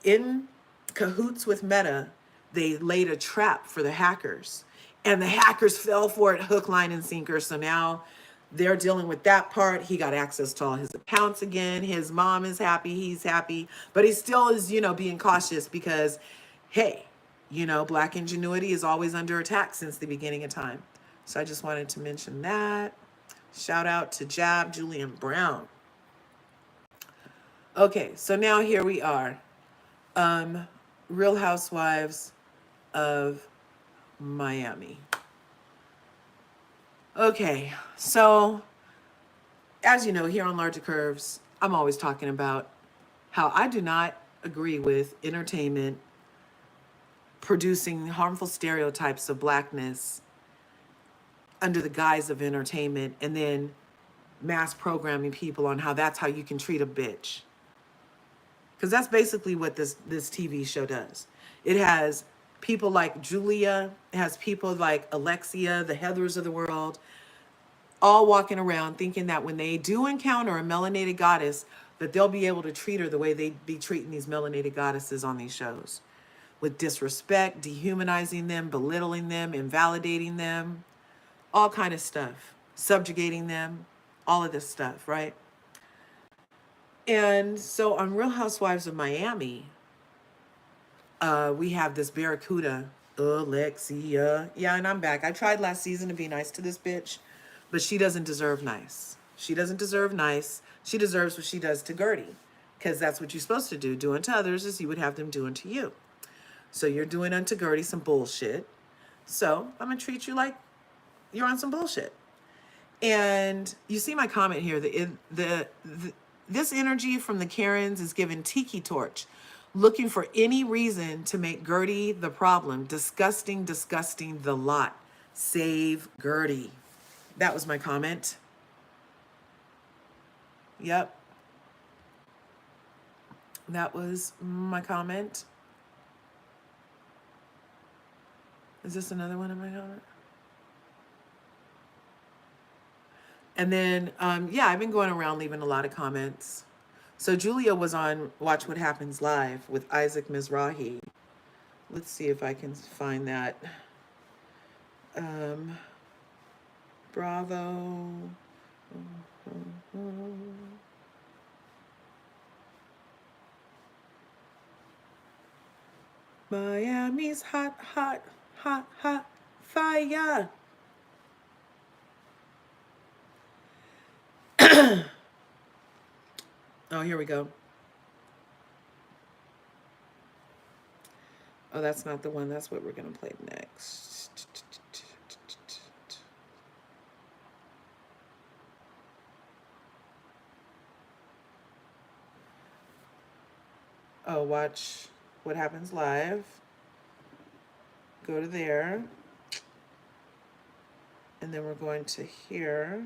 in cahoots with Meta, they laid a trap for the hackers, and the hackers fell for it hook, line, and sinker. So now they're dealing with that part. He got access to all his accounts again. His mom is happy. He's happy, but he still is, being cautious because, hey, Black ingenuity is always under attack since the beginning of time. So I just wanted to mention that. Shout out to Jab, Julian Brown. Okay, so now here we are. Real Housewives of Miami. Okay, so as you know, here on LRGA Curves, I'm always talking about how I do not agree with entertainment producing harmful stereotypes of Blackness under the guise of entertainment, and then mass programming people on how that's how you can treat a bitch. Because that's basically what this TV show does. It has people like Julia, it has people like Alexia, the Heathers of the world, all walking around thinking that when they do encounter a melanated goddess, that they'll be able to treat her the way they'd be treating these melanated goddesses on these shows. With disrespect, dehumanizing them, belittling them, invalidating them, all kind of stuff, subjugating them, all of this stuff, right? And so on Real Housewives of Miami, we have this Barracuda, Alexia. Yeah, and I'm back. I tried last season to be nice to this bitch, but she doesn't deserve nice. She doesn't deserve nice. She deserves what she does to Gertie, because that's what you're supposed to do. Do unto others as you would have them do unto you. So you're doing unto Gertie some bullshit. So I'm going to treat you like you're on some bullshit. And you see my comment here. This energy from the Karens is given tiki torch, looking for any reason to make Gertie the problem. Disgusting, disgusting, the lot. Save Gertie. That was my comment. Yep. That was my comment. Is this another one of my comment? And then, yeah, I've been going around leaving a lot of comments. So Julia was on Watch What Happens Live with Isaac Mizrahi. Let's see if I can find that. Bravo. Miami's hot, hot, hot, hot fire. Oh, here we go. Oh, that's not the one. That's what we're going to play next. Oh, Watch What Happens Live. Go to there. And then we're going to here.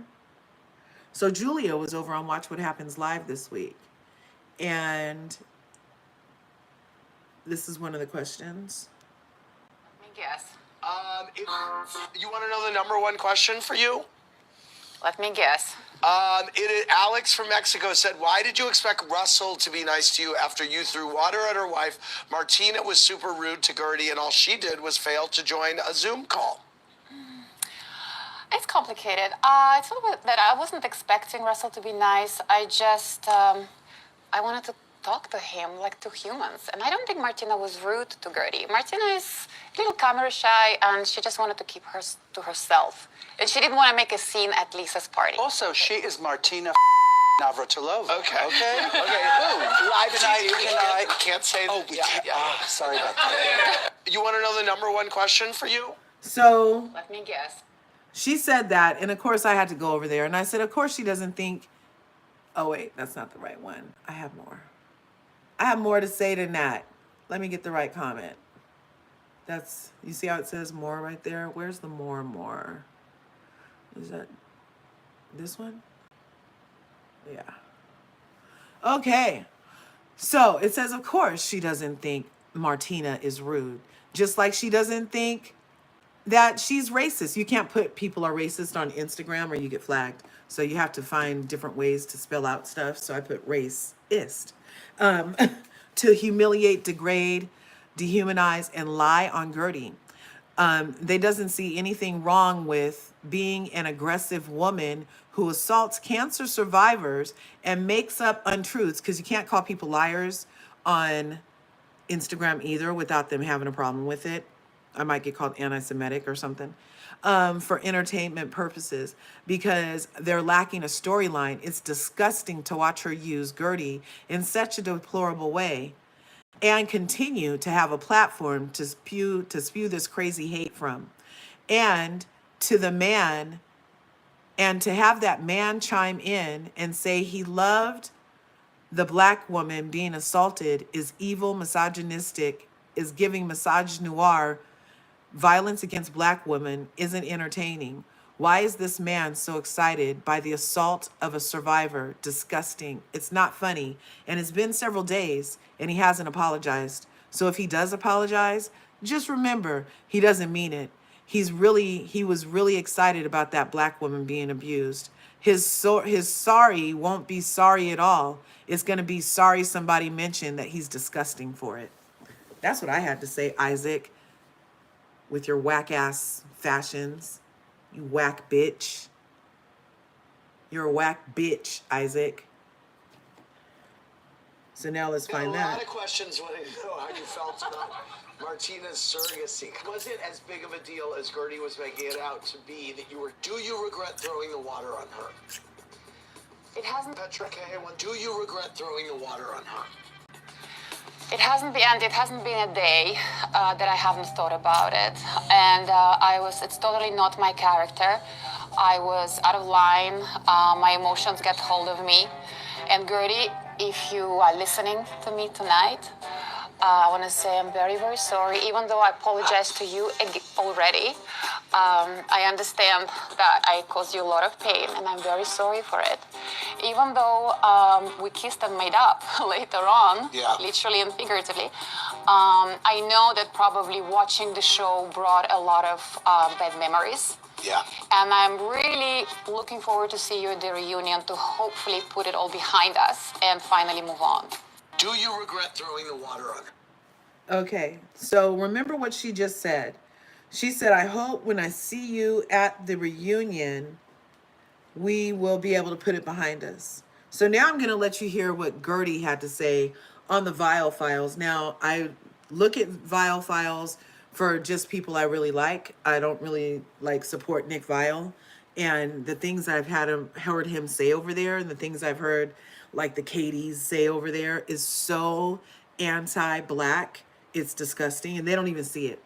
So Julia was over on Watch What Happens Live this week. And this is one of the questions. Let me guess. You want to know the number one question for you? Let me guess. Alex from Mexico said, why did you expect Russell to be nice to you after you threw water at her wife? Martina was super rude to Gertie, and all she did was fail to join a Zoom call. It's complicated. It's a little bit that I wasn't expecting Russell to be nice. I just, I wanted to talk to him like two humans. And I don't think Martina was rude to Gertie. Martina is a little camera shy, and she just wanted to keep her to herself. And she didn't want to make a scene at Lisa's party. Also, she is Martina Navratilova. Okay. Okay. Ooh, live tonight. tonight. We can't say that. Oh, we can't. Sorry about that. You want to know the number one question for you? So Let me guess. she said that, and of course I had to go over there, and I said, of course she doesn't think. Oh wait, that's not the right one. I have more. I have more to say than that. Let me get the right comment. That's, you see how it says more right there? Where's the more? Is that this one? Yeah. Okay. So it says, of course, she doesn't think Martina is rude. Just like she doesn't think that she's racist. You can't put people are racist on Instagram or you get flagged. So you have to find different ways to spell out stuff. So I put racist. To humiliate, degrade, dehumanize, and lie on Gertie. They doesn't see anything wrong with being an aggressive woman who assaults cancer survivors and makes up untruths, because you can't call people liars on Instagram either without them having a problem with it. I might get called anti-Semitic or something, for entertainment purposes, because they're lacking a storyline. It's disgusting to watch her use Gertie in such a deplorable way and continue to have a platform to spew this crazy hate from. And to the man, and to have that man chime in and say he loved the black woman being assaulted is evil, misogynistic, is giving misogynoir. Violence against black women isn't entertaining. Why is this man so excited by the assault of a survivor? Disgusting. It's not funny. And it's been several days and he hasn't apologized. So if he does apologize, just remember, he doesn't mean it. He was really excited about that black woman being abused. His sorry won't be sorry at all. It's going to be sorry somebody mentioned that he's disgusting for it. That's what I had to say, Isaac, with your whack ass fashions. You whack bitch. You're a whack bitch, Isaac. So now let's find A that. lot of questions wanting to know how you felt about Martina's surrogacy. Was it as big of a deal as Gertie was making it out to be that you were? Do you regret throwing the water on her? It hasn't. Petra K, do you regret throwing the water on her? It hasn't been a day that I haven't thought about it, and it's totally not my character. I was out of line. My emotions get hold of me. And Gertie, if you are listening to me tonight, I want to say I'm very, very sorry. Even though I apologize to you already, I understand that I caused you a lot of pain, and I'm very sorry for it. Even though we kissed and made up later on, literally and figuratively, I know that probably watching the show brought a lot of bad memories. Yeah. And I'm really looking forward to see you at the reunion to hopefully put it all behind us and finally move on. Do you regret throwing the water on her? Okay, so remember what she just said. She said, I hope when I see you at the reunion, we will be able to put it behind us. So now I'm going to let you hear what Gertie had to say on the Vile Files. Now, I look at Vile Files for just people I really like. I don't really support Nick Vile. And the things I've heard him say over there, and the things I've heard like the Katies say over there, is so anti-black. It's disgusting, and they don't even see it.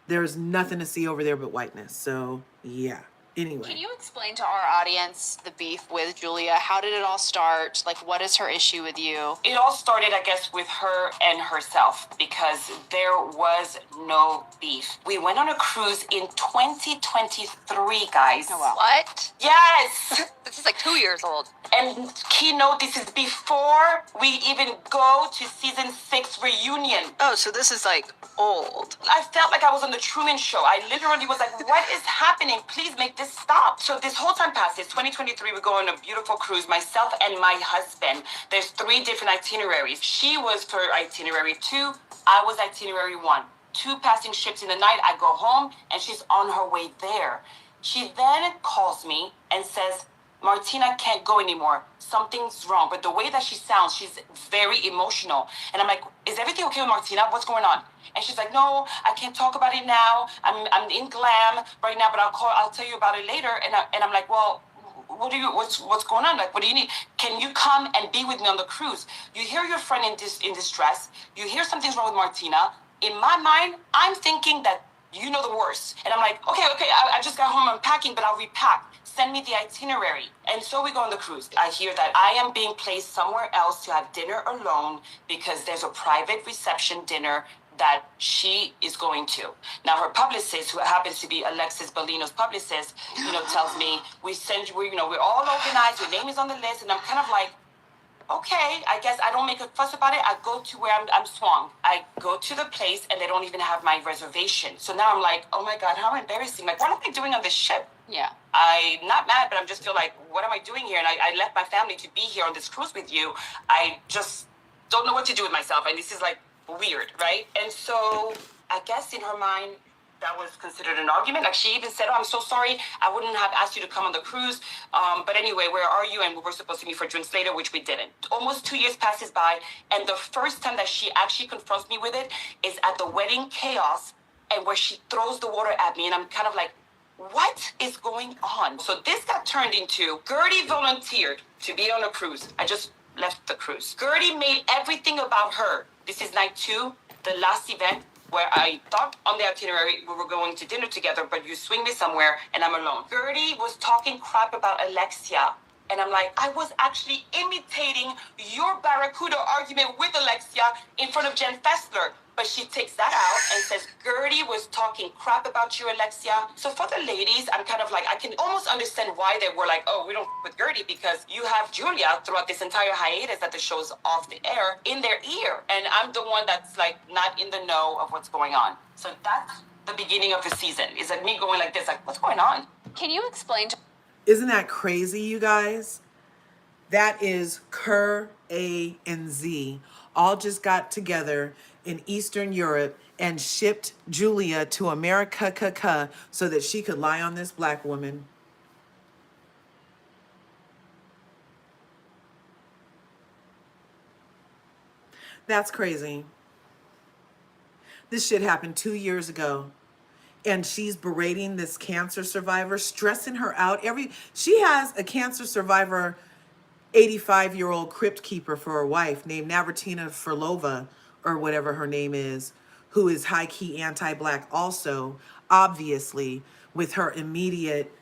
There's nothing to see over there but whiteness. So yeah. Anyway. Can you explain to our audience the beef with Julia? How did it all start? Like, what is her issue with you? It all started, I guess, with her and herself, because there was no beef. We went on a cruise in 2023, guys. Oh, wow. What? Yes! This is like 2 years old. And keynote, this is before we even go to season 6 reunion. Oh, so this is like old. I felt like I was on the Truman Show. I literally was like, what is happening? Please make this stop. So this whole time passes. 2023, we go on a beautiful cruise, myself and my husband. There's 3 different itineraries. She was for itinerary 2. I was itinerary 1. 2 passing ships in the night. I go home and she's on her way there. She then calls me and says, Martina can't go anymore. Something's wrong. But the way that she sounds, she's very emotional. And I'm like, is everything okay with Martina? What's going on? And she's like, no, I can't talk about it now. I'm in glam right now, but I'll tell you about it later. And I'm like, well, what's going on? Like, what do you need? Can you come and be with me on the cruise? You hear your friend in distress. You hear something's wrong with Martina. In my mind, I'm thinking that you know the worst. And I'm like, okay, I just got home, I'm packing, but I'll repack. Send me the itinerary. And so we go on the cruise. I hear that I am being placed somewhere else to have dinner alone because there's a private reception dinner that she is going to. Now, her publicist, who happens to be Alexis Bellino's publicist, tells me, we're all organized, your name is on the list, and I'm kind of like, okay, I guess I don't make a fuss about it. I go to where I'm swung. I go to the place and they don't even have my reservation. So now I'm like, oh my God, how embarrassing. Like, what am I doing on this ship? Yeah. I'm not mad, but I'm just feel like, what am I doing here? And I left my family to be here on this cruise with you. I just don't know what to do with myself. And this is like weird, right? And so I guess in her mind, that was considered an argument. Like, she even said, oh, I'm so sorry. I wouldn't have asked you to come on the cruise. But anyway, where are you? And we were supposed to meet for drinks later, which we didn't. Almost 2 years passes by. And the first time that she actually confronts me with it is at the wedding chaos, and where she throws the water at me. And I'm kind of like, what is going on? So this got turned into, Gertie volunteered to be on a cruise. I just left the cruise. Gertie made everything about her. This is night 2, the last event, where I thought on the itinerary we were going to dinner together, but you swing me somewhere and I'm alone. Gertie was talking crap about Alexia. And I'm like, I was actually imitating your Barracuda argument with Alexia in front of Jen Fessler. But she takes that out and says, Gertie was talking crap about you, Alexia. So for the ladies, I'm kind of like, I can almost understand why they were like, oh, we don't with Gertie, because you have Julia throughout this entire hiatus that the show's off the air in their ear. And I'm the one that's like not in the know of what's going on. So that's the beginning of the season. Is like me going like this, like, what's going on? Can you explain to Isn't that crazy, you guys? That is Cur, A, and Z all just got together in Eastern Europe and shipped Julia to America so that she could lie on this black woman. That's crazy. This shit happened 2 years ago. And she's berating this cancer survivor, stressing her out. She has a cancer survivor, 85-year-old crypt keeper for her wife named Navratina Frlova, or whatever her name is, who is high-key anti-black also, obviously, with her immediate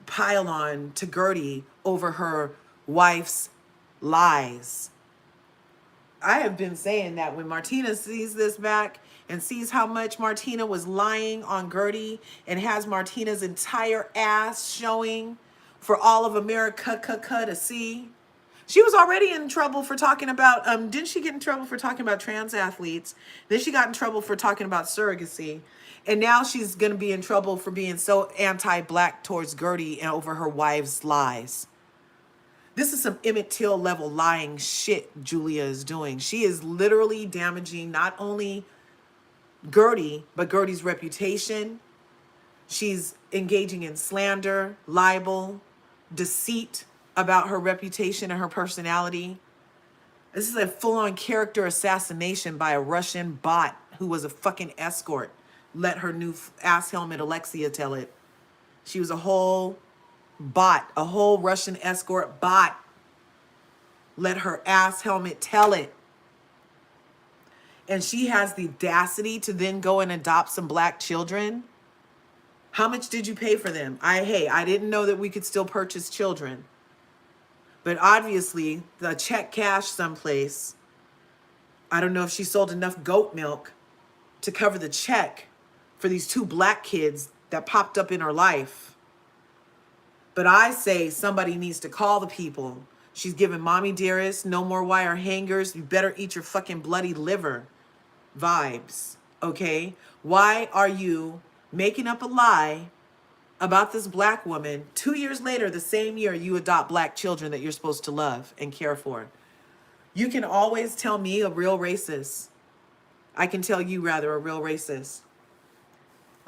pile-on to Gertie over her wife's lies. I have been saying that when Martina sees this back and sees how much Martina was lying on Gertie and has Martina's entire ass showing for all of America to see. She was already in trouble for talking about, didn't she get in trouble for talking about trans athletes? Then she got in trouble for talking about surrogacy. And now she's going to be in trouble for being so anti-black towards Gertie and over her wife's lies. This is some Emmett Till level lying shit Julia is doing. She is literally damaging not only Gertie, but Gertie's reputation. She's engaging in slander, libel, deceit about her reputation and her personality. This is a full-on character assassination by a Russian bot who was a fucking escort. Let her new ass helmet Alexia tell it. She was a whole bot, a whole Russian escort bot. Let her ass helmet tell it. And she has the audacity to then go and adopt some black children. How much did you pay for them? I didn't know that we could still purchase children. But obviously, the check cashed someplace. I don't know if she sold enough goat milk to cover the check for these 2 black kids that popped up in her life. But I say somebody needs to call the people. She's giving mommy dearest, no more wire hangers, you better eat your fucking bloody liver vibes, okay? Why are you making up a lie about this black woman? 2 years later, the same year, you adopt black children that you're supposed to love and care for. You can always tell me a real racist. I can tell you rather a real racist.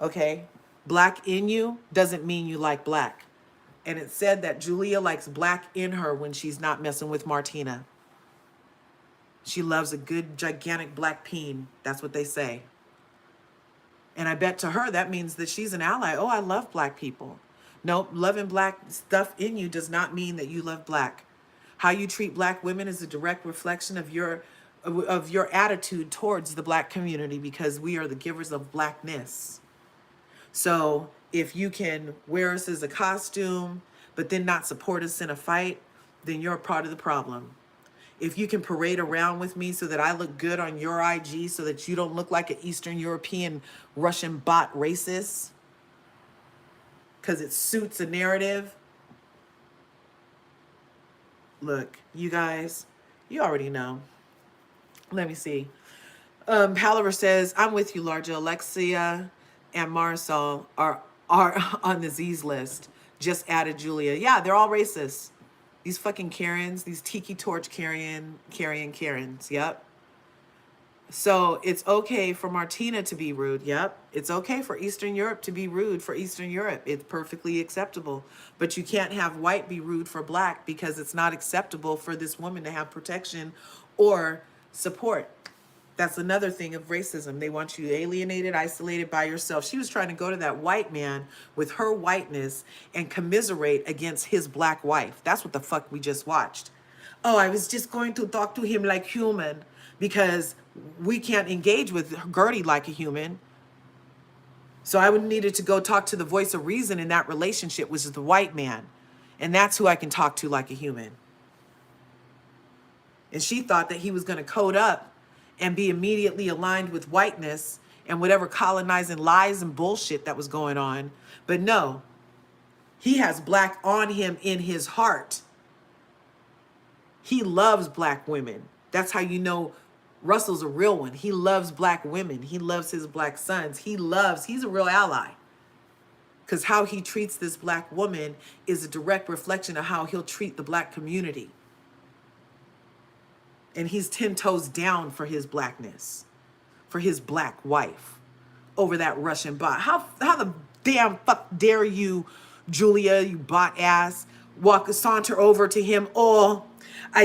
Okay? Black in you doesn't mean you like black. And it said that Julia likes black in her when she's not messing with Martina. She loves a good, gigantic black peen. That's what they say. And I bet to her that means that she's an ally. Oh, I love black people. Nope, loving black stuff in you does not mean that you love black. How you treat black women is a direct reflection of your attitude towards the black community, because we are the givers of blackness. So if you can wear us as a costume, but then not support us in a fight, then you're a part of the problem. If you can parade around with me so that I look good on your IG, so that you don't look like an Eastern European Russian bot racist, because it suits a narrative. Look, you guys, you already know. Let me see. Palaver says, I'm with you, Larja. Alexia and Marisol are on the Z's list. Just added Julia. Yeah, they're all racist. These fucking Karens, these tiki torch carrying Karens. Yep. So it's okay for Martina to be rude. Yep. It's okay for Eastern Europe to be rude for Eastern Europe. It's perfectly acceptable. But you can't have white be rude for black, because it's not acceptable for this woman to have protection or support. That's another thing of racism. They want you alienated, isolated by yourself. She was trying to go to that white man with her whiteness and commiserate against his black wife. That's what the fuck we just watched. Oh, I was just going to talk to him like human, because we can't engage with Gertie like a human. So I would needed to go talk to the voice of reason in that relationship, which is the white man. And that's who I can talk to like a human. And she thought that he was going to code up and be immediately aligned with whiteness and whatever colonizing lies and bullshit that was going on. But no, he has black on him in his heart. He loves black women. That's how you know Russell's a real one. He loves black women. He loves his black sons. He's a real ally. Because how he treats this black woman is a direct reflection of how he'll treat the black community. And he's 10 toes down for his blackness, for his black wife, over that Russian bot. How the damn fuck dare you, Julia, you bot ass, saunter over to him? Oh, I